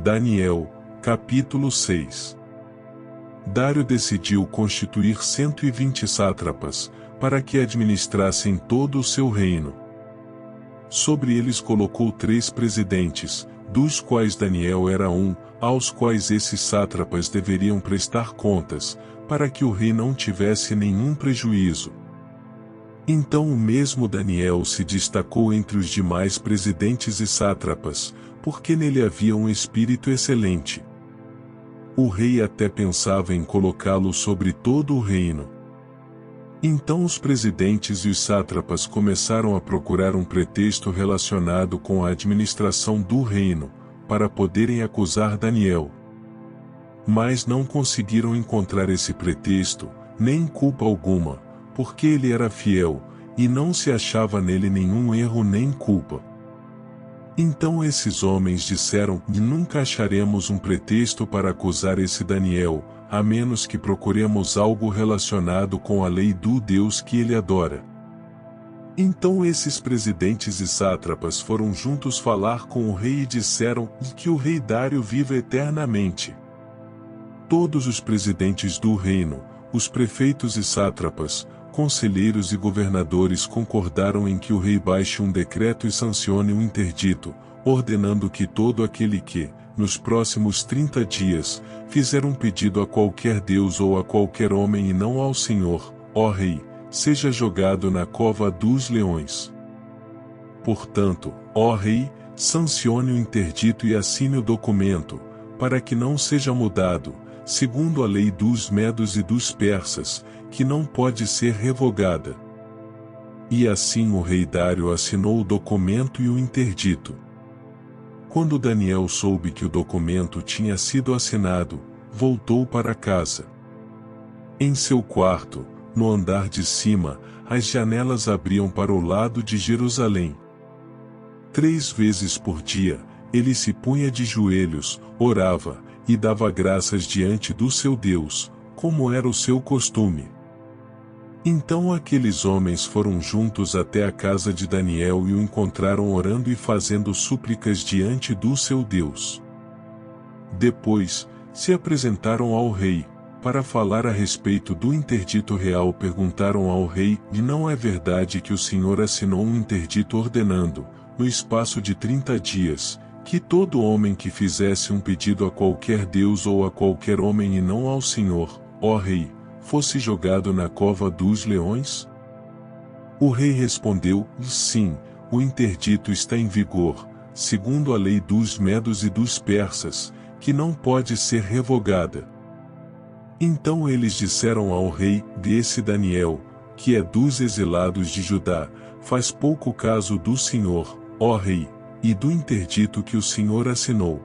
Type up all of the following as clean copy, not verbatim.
Daniel, capítulo 6. Dário decidiu constituir 120 sátrapas, para que administrassem todo o seu reino. Sobre eles colocou 3 presidentes, dos quais Daniel era um, aos quais esses sátrapas deveriam prestar contas, para que o rei não tivesse nenhum prejuízo. Então o mesmo Daniel se destacou entre os demais presidentes e sátrapas, porque nele havia um espírito excelente. O rei até pensava em colocá-lo sobre todo o reino. Então os presidentes e os sátrapas começaram a procurar um pretexto relacionado com a administração do reino, para poderem acusar Daniel. Mas não conseguiram encontrar esse pretexto, nem culpa alguma, porque ele era fiel, e não se achava nele nenhum erro nem culpa. Então esses homens disseram: nunca acharemos um pretexto para acusar esse Daniel, a menos que procuremos algo relacionado com a lei do Deus que ele adora. Então esses presidentes e sátrapas foram juntos falar com o rei e disseram: que o rei Dário viva eternamente. Todos os presidentes do reino, os prefeitos e sátrapas, conselheiros e governadores concordaram em que o rei baixe um decreto e sancione um interdito, ordenando que todo aquele que, nos próximos 30 dias, fizer um pedido a qualquer deus ou a qualquer homem e não ao Senhor, ó rei, seja jogado na cova dos leões. Portanto, ó rei, sancione o interdito e assine o documento, para que não seja mudado, segundo a lei dos medos e dos persas, que não pode ser revogada. E assim o rei Dário assinou o documento e o interdito. Quando Daniel soube que o documento tinha sido assinado, voltou para casa. Em seu quarto, no andar de cima, as janelas abriam para o lado de Jerusalém. 3 vezes por dia, ele se punha de joelhos, orava, e dava graças diante do seu Deus, como era o seu costume. Então aqueles homens foram juntos até a casa de Daniel e o encontraram orando e fazendo súplicas diante do seu Deus. Depois, se apresentaram ao rei, para falar a respeito do interdito real. Perguntaram ao rei: e não é verdade que o Senhor assinou um interdito ordenando, no espaço de 30 dias, que todo homem que fizesse um pedido a qualquer deus ou a qualquer homem e não ao Senhor, ó rei, fosse jogado na cova dos leões? O rei respondeu: sim, o interdito está em vigor, segundo a lei dos medos e dos persas, que não pode ser revogada. Então eles disseram ao rei: desse Daniel, que é dos exilados de Judá, faz pouco caso do Senhor, ó rei, e do interdito que o Senhor assinou.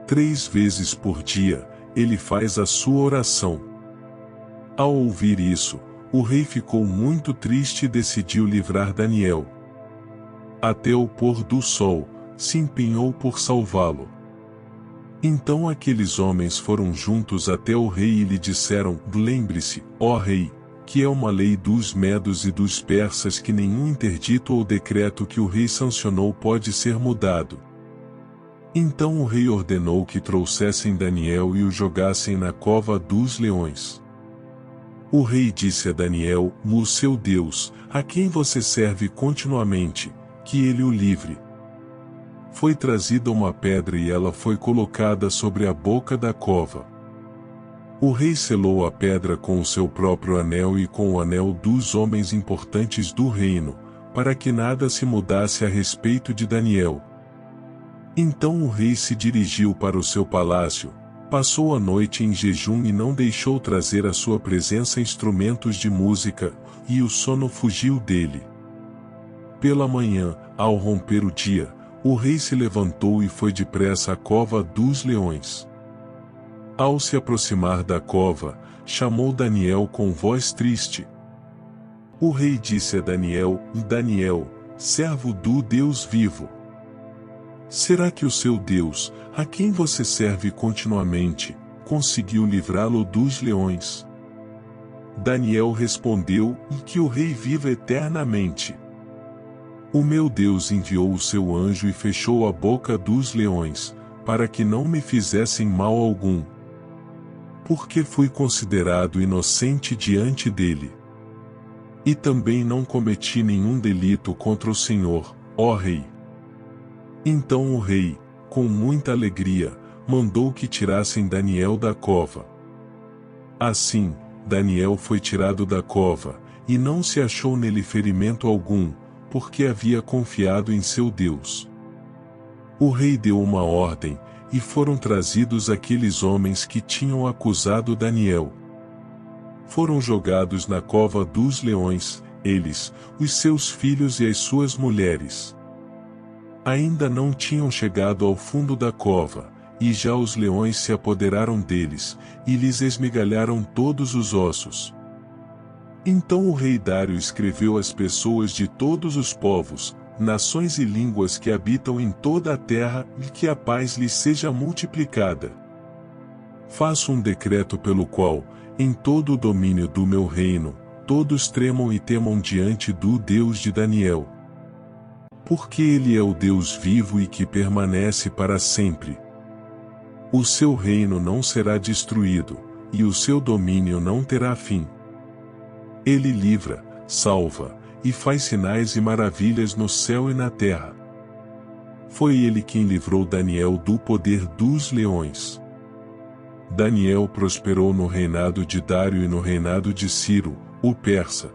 3 vezes por dia, ele faz a sua oração. Ao ouvir isso, o rei ficou muito triste e decidiu livrar Daniel. Até o pôr do sol, se empenhou por salvá-lo. Então aqueles homens foram juntos até o rei e lhe disseram: lembre-se, ó rei, que é uma lei dos medos e dos persas que nenhum interdito ou decreto que o rei sancionou pode ser mudado. Então o rei ordenou que trouxessem Daniel e o jogassem na cova dos leões. O rei disse a Daniel: o seu Deus, a quem você serve continuamente, que ele o livre. Foi trazida uma pedra e ela foi colocada sobre a boca da cova. O rei selou a pedra com o seu próprio anel e com o anel dos homens importantes do reino, para que nada se mudasse a respeito de Daniel. Então o rei se dirigiu para o seu palácio, passou a noite em jejum e não deixou trazer à sua presença instrumentos de música, e o sono fugiu dele. Pela manhã, ao romper o dia, o rei se levantou e foi depressa à cova dos leões. Ao se aproximar da cova, chamou Daniel com voz triste. O rei disse a Daniel: Daniel, servo do Deus vivo, será que o seu Deus, a quem você serve continuamente, conseguiu livrá-lo dos leões? Daniel respondeu: que o rei viva eternamente. O meu Deus enviou o seu anjo e fechou a boca dos leões, para que não me fizessem mal algum. Porque fui considerado inocente diante dele. E também não cometi nenhum delito contra o Senhor, ó rei. Então o rei, com muita alegria, mandou que tirassem Daniel da cova. Assim, Daniel foi tirado da cova, e não se achou nele ferimento algum, porque havia confiado em seu Deus. O rei deu uma ordem, e foram trazidos aqueles homens que tinham acusado Daniel. Foram jogados na cova dos leões, eles, os seus filhos e as suas mulheres. Ainda não tinham chegado ao fundo da cova, e já os leões se apoderaram deles, e lhes esmigalharam todos os ossos. Então o rei Dário escreveu às pessoas de todos os povos, nações e línguas que habitam em toda a terra, e que a paz lhes seja multiplicada. Faço um decreto pelo qual, em todo o domínio do meu reino, todos tremam e temam diante do Deus de Daniel. Porque ele é o Deus vivo e que permanece para sempre. O seu reino não será destruído, e o seu domínio não terá fim. Ele livra, salva, e faz sinais e maravilhas no céu e na terra. Foi ele quem livrou Daniel do poder dos leões. Daniel prosperou no reinado de Dário e no reinado de Ciro, o persa.